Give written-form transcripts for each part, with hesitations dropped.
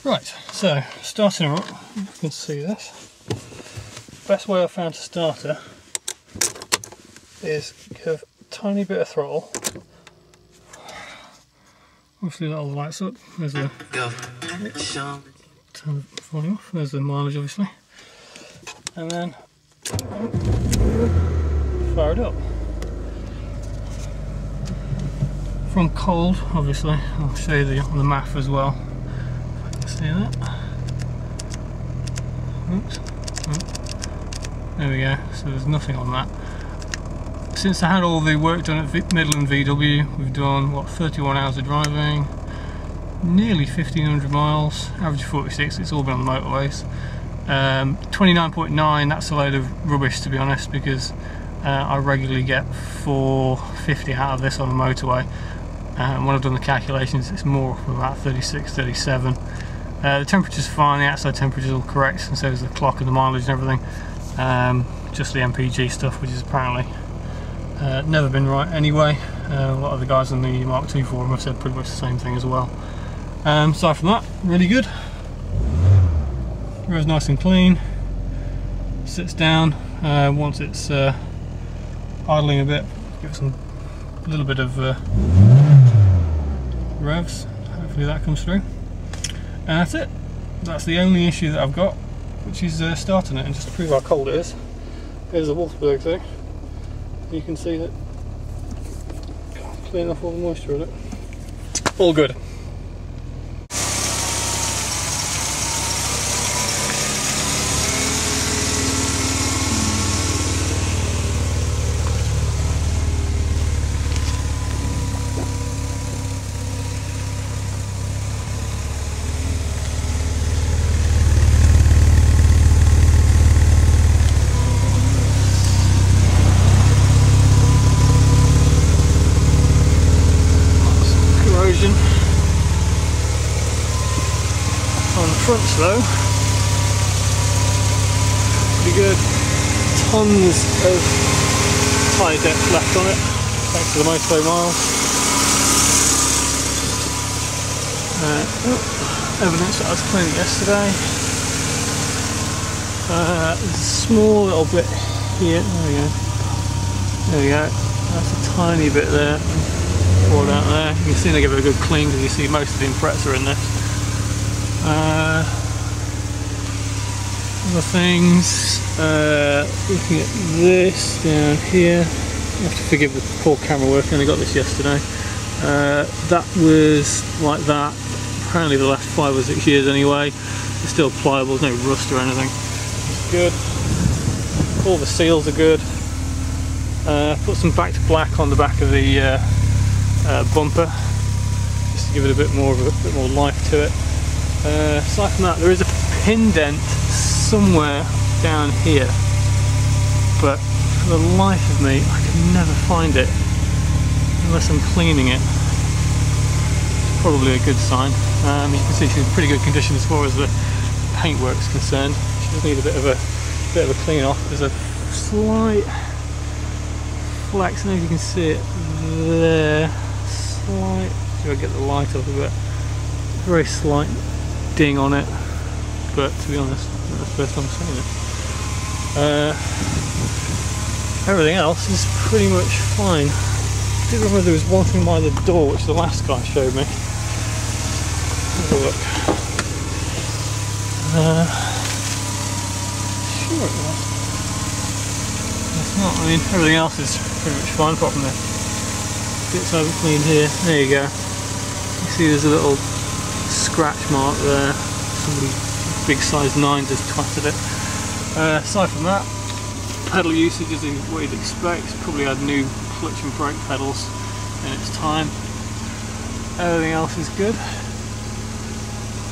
Right, so starting her up, you can see this. Best way I found to start her is give a tiny bit of throttle. Obviously that'll lights up. There's the turn the volume off. There's the mileage obviously. And then fire it up. From cold, obviously, I'll show you on the MAF as well. If I can see that. Oops. Oh. There we go, so there's nothing on that. Since I had all the work done at Midland VW, we've done, what, 31 hours of driving, nearly 1,500 miles, average 46, it's all been on the motorways. 29.9, that's a load of rubbish to be honest, because I regularly get 450 out of this on the motorway. When I've done the calculations, it's more from about 36, 37. The temperature's fine, the outside temperature's all correct, and so is the clock and the mileage and everything. Just the MPG stuff, which is apparently never been right anyway. A lot of the guys on the Mark II forum have said pretty much the same thing as well. Aside from that, really good. Rear's nice and clean. Sits down. Once it's idling a bit, give it a little bit of revs. Hopefully that comes through. And that's it. That's the only issue that I've got, which is starting it. And just to prove how cold it is, here's the Wolfsburg thing. You can see that clearing off all the moisture in it. All good. On the fronts though, pretty good. Tons of tyre depth left on it, thanks to the motorway miles. Evidence that I was cleaning yesterday. There's a small little bit here. There we go. There we go. That's a tiny bit there. Poured out there. You can see they give it a good clean because you see most of the impressor in this. Other things, looking at this down here, you have to forgive the poor camera work, I only got this yesterday. That was like that, apparently the last 5 or 6 years anyway. It's still pliable, there's no rust or anything. It's good. All the seals are good. Put some back to black on the back of the bumper, just to give it a bit more life to it. Aside from that, there is a pin dent somewhere down here, but for the life of me I can never find it unless I'm cleaning it. It's probably a good sign. You can see she's in pretty good condition as far as the paintwork's concerned. She does need a bit of a clean off. There's a slight flex, and as you can see it there, slight, see if I get the light up a bit, very slight ding on it, but to be honest, that's the first time I've seen it. Everything else is pretty much fine. I do remember there was one thing by the door which the last guy showed me. Have a look. Sure it was. It's not. I mean, everything else is pretty much fine apart from the bits I've cleaned here. There you go. You see there's a little scratch mark there. Somebody big size 9 just twatted it. Aside from that, pedal usage is what you'd expect. Probably had new clutch and brake pedals in its time. Everything else is good.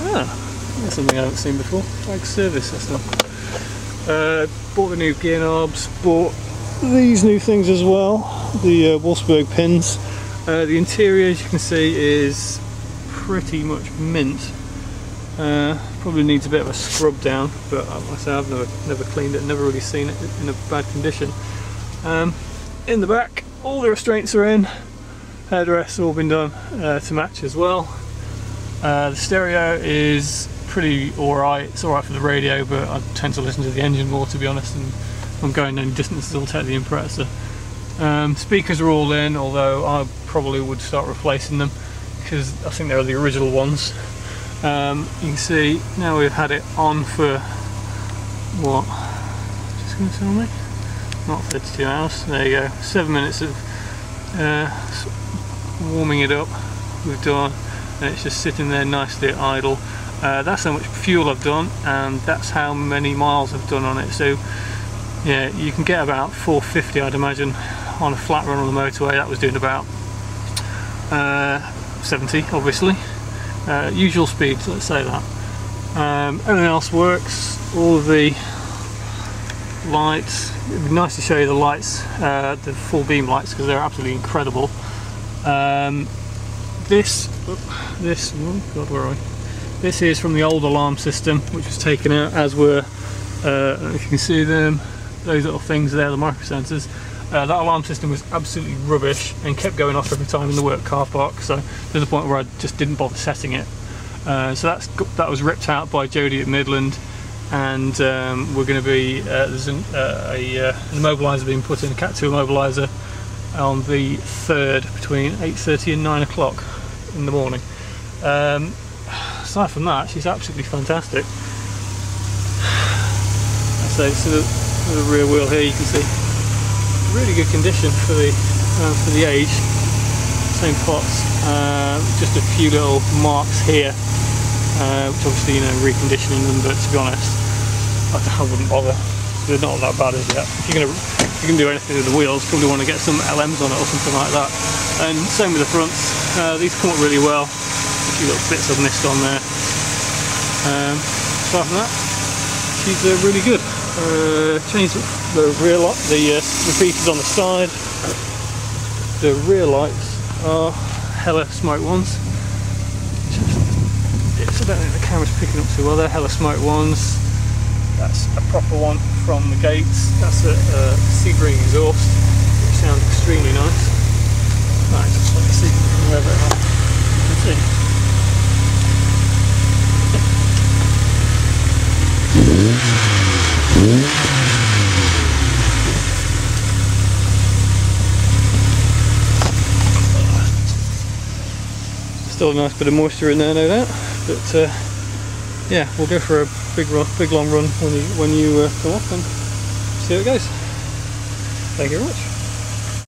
That's something I haven't seen before. Drag service system. Bought the new gear knobs, bought these new things as well, the Wolfsburg pins. The interior, as you can see, is pretty much mint. Probably needs a bit of a scrub down, but like I say, I've never cleaned it, never really seen it in a bad condition. In the back, all the restraints are in, headrests have all been done to match as well. The stereo is pretty alright. It's alright for the radio, but I tend to listen to the engine more, to be honest, and if I'm going any distances I'll take the Impreza. Speakers are all in, although I probably would start replacing them because I think they're the original ones. You can see now we've had it on for what? Just going to tell me? Not 32 hours. There you go. 7 minutes of warming it up. We've done, and it's just sitting there nicely at idle. That's how much fuel I've done, and that's how many miles I've done on it. So yeah, you can get about 450, I'd imagine, on a flat run on the motorway. That was doing about 70, obviously. Usual speeds, let's say that. Everything else works. All of the lights. It'd be nice to show you the lights, the full beam lights, because they're absolutely incredible. This, oh God, where are we? This is from the old alarm system, which was taken out, as were, I don't know if you can see them, those little things there, the microsensors. That alarm system was absolutely rubbish and kept going off every time in the work car park, so there's a point where I just didn't bother setting it. So that was ripped out by Jody at Midland, and we're going to be, there's an immobiliser being put in, a Cat 2 immobiliser, on the 3rd between 8:30 and 9 o'clock in the morning. Aside from that, she's absolutely fantastic. So the rear wheel here, you can see, really good condition for the age. Same pots, just a few little marks here, which obviously, you know, reconditioning them. But to be honest, I wouldn't bother. They're not that bad as yet. If you're gonna do anything with the wheels, probably want to get some LMs on it or something like that. And same with the fronts. These come up really well. A few little bits of mist on there. Apart from that, she's really good. Changed the rear light, the repeaters on the side. The rear lights are Hella Smoke ones. I don't think the camera's picking up too well. They're Hella Smoke ones. That's a proper one from the gates. That's a Sebring exhaust, which sounds extremely nice. Right, just let me see wherever you can see. Still a nice bit of moisture in there, no doubt. But yeah, we'll go for a big long run when you come off and see how it goes. Thank you very much.